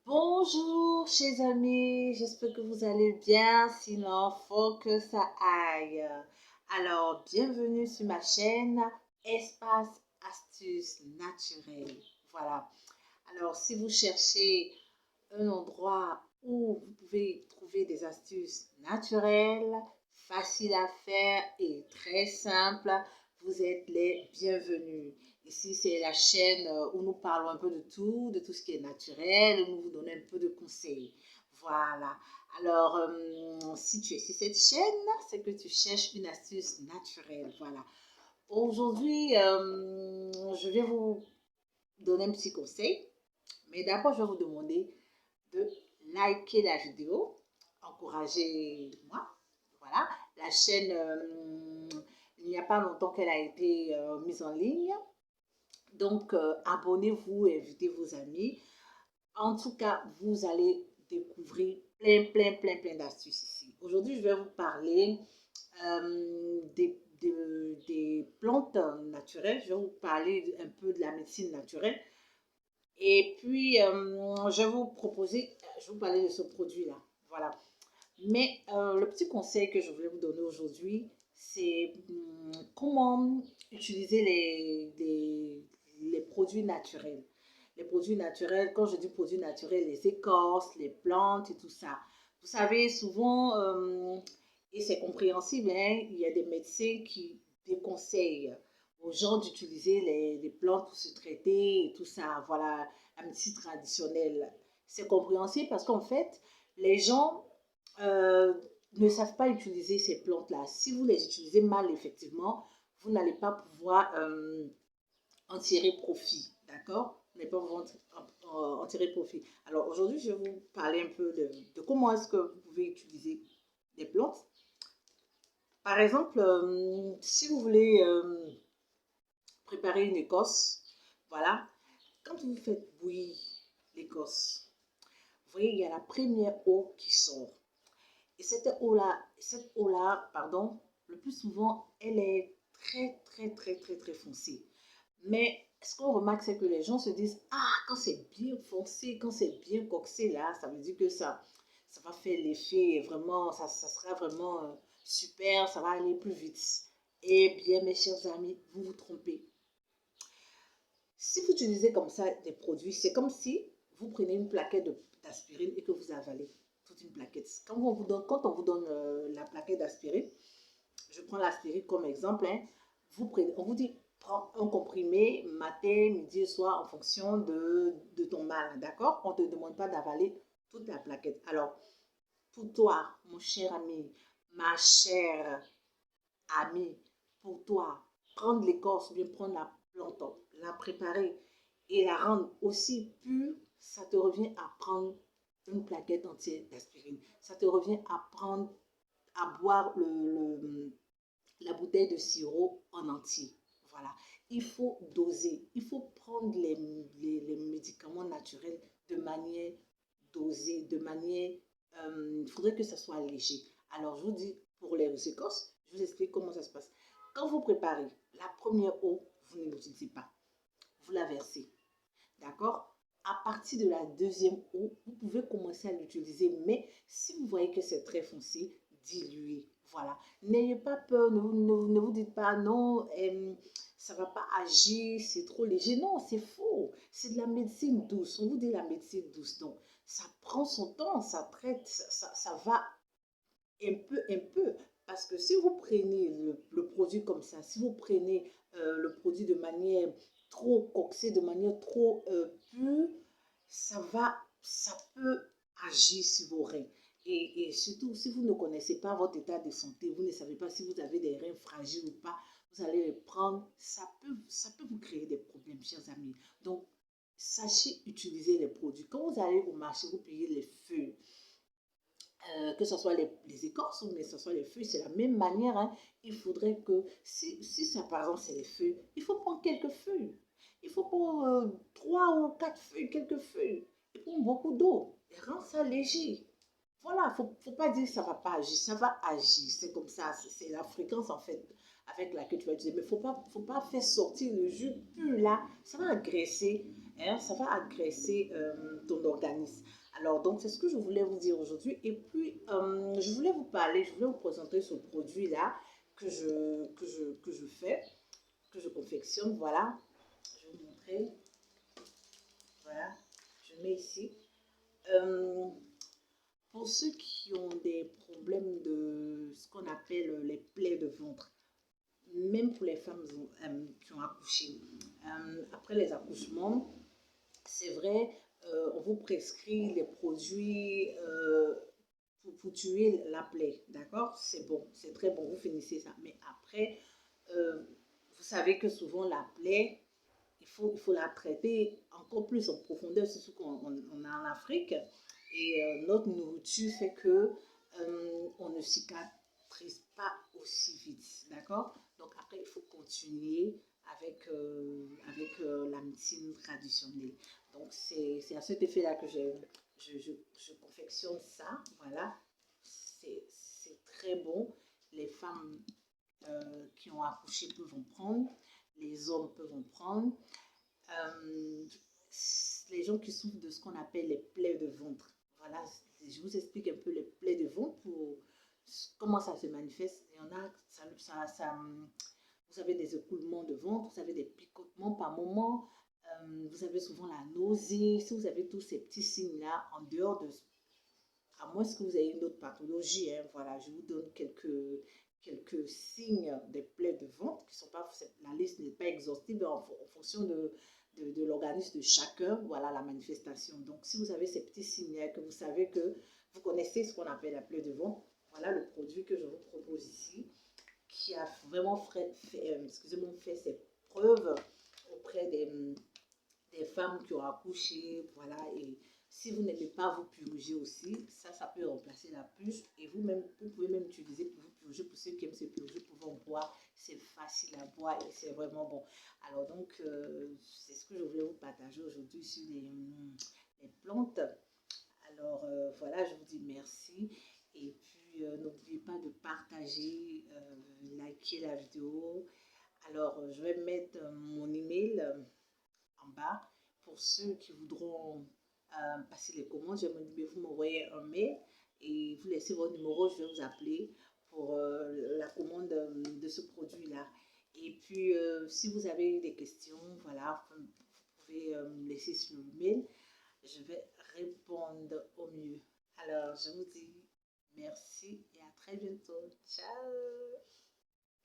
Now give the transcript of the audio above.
Bonjour, chers amis, j'espère que vous allez bien, sinon faut que ça aille. Alors, bienvenue sur ma chaîne Espace Astuces Naturelles. Voilà. Alors, si vous cherchez un endroit où vous pouvez trouver des astuces naturelles, faciles à faire et très simples, vous êtes les bienvenus. Ici, c'est la chaîne où nous parlons un peu de tout ce qui est naturel, où nous vous donnons un peu de conseils. Voilà. Alors, si tu es sur cette chaîne, c'est que tu cherches une astuce naturelle. Voilà. Aujourd'hui, je vais vous donner un petit conseil. Mais d'abord, je vais vous demander de liker la vidéo, encouragez-moi. Voilà, la chaîne, il n'y a pas longtemps qu'elle a été mise en ligne. Donc, abonnez-vous et invitez vos amis. En tout cas, vous allez découvrir plein d'astuces ici. Aujourd'hui, je vais vous parler des plantes naturelles. Je vais vous parler un peu de la médecine naturelle. Et puis, je vais je vais vous parler de ce produit-là. Voilà. Mais le petit conseil que je voulais vous donner aujourd'hui, c'est comment utiliser les produits naturels. Les produits naturels, quand je dis produits naturels, les écorces, les plantes et tout ça. Vous savez, souvent, et c'est compréhensible, hein, il y a des médecins qui déconseillent aux gens d'utiliser les plantes pour se traiter et tout ça. Voilà, la médecine traditionnelle. C'est compréhensible parce qu'en fait, les gens euh, ne savent pas utiliser ces plantes-là. Si vous les utilisez mal, effectivement, vous n'allez pas pouvoir en tirer profit. D'accord? Vous n'allez pas pouvoir en tirer profit. Alors aujourd'hui, je vais vous parler un peu de comment est-ce que vous pouvez utiliser des plantes. Par exemple, si vous voulez préparer une écorce, voilà, quand vous faites bouillir l'écorce, vous voyez, il y a la première eau qui sort. Et cette eau-là, pardon, le plus souvent, elle est très foncée. Mais ce qu'on remarque, c'est que les gens se disent, ah, quand c'est bien foncé, quand c'est bien coxé, là, ça veut dire que ça va faire l'effet vraiment, ça sera vraiment super, ça va aller plus vite. Eh bien, mes chers amis, vous vous trompez. Si vous utilisez comme ça des produits, c'est comme si vous prenez une plaquette d'aspirine et que vous avalez toute une plaquette. Quand on vous donne la plaquette d'aspirine, je prends l'aspirine comme exemple, hein, on vous dit, prends un comprimé matin, midi et soir en fonction de ton mal, d'accord? On ne te demande pas d'avaler toute la plaquette. Alors, pour toi, mon cher ami, ma chère amie, pour toi, prendre l'écorce, bien prendre la plante, la préparer et la rendre aussi pure, ça te revient à prendre une plaquette entière d'aspirine. Ça te revient à prendre, à boire la bouteille de sirop en entier. Voilà. Il faut doser. Il faut prendre les médicaments naturels de manière dosée, de manière... il faudrait que ça soit léger. Alors, je vous dis, pour les écorces, je vous explique comment ça se passe. Quand vous préparez la première eau, vous ne l'utilisez pas. Vous la versez. D'accord? À partir de la deuxième eau, vous pouvez commencer à l'utiliser, mais si vous voyez que c'est très foncé, diluez. Voilà. N'ayez pas peur, ne vous dites pas non, ça ne va pas agir, c'est trop léger. Non, c'est faux. C'est de la médecine douce. On vous dit la médecine douce. Donc, ça prend son temps, ça traite, ça va un peu. Parce que si vous prenez le produit comme ça, si vous prenez le produit de manière trop coxée, de manière trop pure, ça peut agir sur vos reins. Et surtout, si vous ne connaissez pas votre état de santé, vous ne savez pas si vous avez des reins fragiles ou pas, vous allez les prendre, ça peut vous créer des problèmes, chers amis. Donc, sachez utiliser les produits. Quand vous allez au marché, vous payez les feuilles que ce soit les écorces ou que ce soit les feuilles, c'est la même manière. Hein. Il faudrait que, si ça par exemple c'est les feuilles, il faut prendre quelques feuilles. Il faut prendre 3 ou 4 feuilles, quelques feuilles. Et prendre beaucoup d'eau. Et rendre ça léger. Voilà, il ne faut pas dire que ça ne va pas agir. Ça va agir. C'est comme ça. C'est la fréquence en fait avec laquelle tu vas utiliser. Mais il ne faut pas faire sortir le jus pur là. Ça va agresser hein, ça va agresser ton organisme. Alors, donc, c'est ce que je voulais vous dire aujourd'hui. Et puis, je voulais vous parler, je voulais vous présenter ce produit-là que je fais, que je confectionne. Voilà, je vais vous montrer. Voilà, je mets ici. Euh, pour ceux qui ont des problèmes de ce qu'on appelle les plaies de ventre, même pour les femmes qui ont accouché, après les accouchements, c'est vrai, on vous prescrit les produits pour tuer la plaie, d'accord? C'est bon, c'est très bon, vous finissez ça. Mais après, euh, vous savez que souvent la plaie, il faut la traiter encore plus en profondeur, c'est ce qu'on a en Afrique. Et notre nourriture fait que on ne cicatrise pas aussi vite, d'accord? Donc après, il faut continuer avec la médecine traditionnelle. Donc c'est à cet effet-là que je confectionne ça, voilà. C'est très bon. Les femmes qui ont accouché peuvent en prendre, les hommes peuvent en prendre. Euh, les gens qui souffrent de ce qu'on appelle les plaies de ventre. Voilà, je vous explique un peu les plaies de ventre pour comment ça se manifeste. Il y en a, vous avez des écoulements de ventre, vous avez des picotements par moment, vous avez souvent la nausée. Si vous avez tous ces petits signes-là, en dehors de, à moins que vous ayez une autre pathologie, hein, voilà, je vous donne quelques signes des plaies de ventre qui sont pas, la liste n'est pas exhaustive en fonction de l'organisme de chacun, voilà la manifestation. Donc, si vous avez ces petits signes que vous savez que vous connaissez ce qu'on appelle la plaie de ventre, voilà le produit que je vous propose ici, qui a vraiment excusez-moi, fait ses preuves auprès des femmes qui ont accouché, voilà, et si vous n'aimez pas vous purger aussi, ça peut remplacer la purge. Et vous-même, vous pouvez même utiliser pour vous purger. Pour ceux qui aiment se purger, pour en boire. C'est facile à boire et c'est vraiment bon. Alors donc, c'est ce que je voulais vous partager aujourd'hui sur les plantes. Alors voilà, je vous dis merci. Et puis, n'oubliez pas de partager, liker la vidéo. Alors, je vais mettre mon email en bas. Pour ceux qui voudront passer les commandes, je me dis, vous m'envoyez un mail et vous laissez votre numéro, je vais vous appeler pour la commande de ce produit-là. Et puis, si vous avez des questions, voilà, vous pouvez me laisser sur le mail. Je vais répondre au mieux. Alors, je vous dis merci et à très bientôt. Ciao!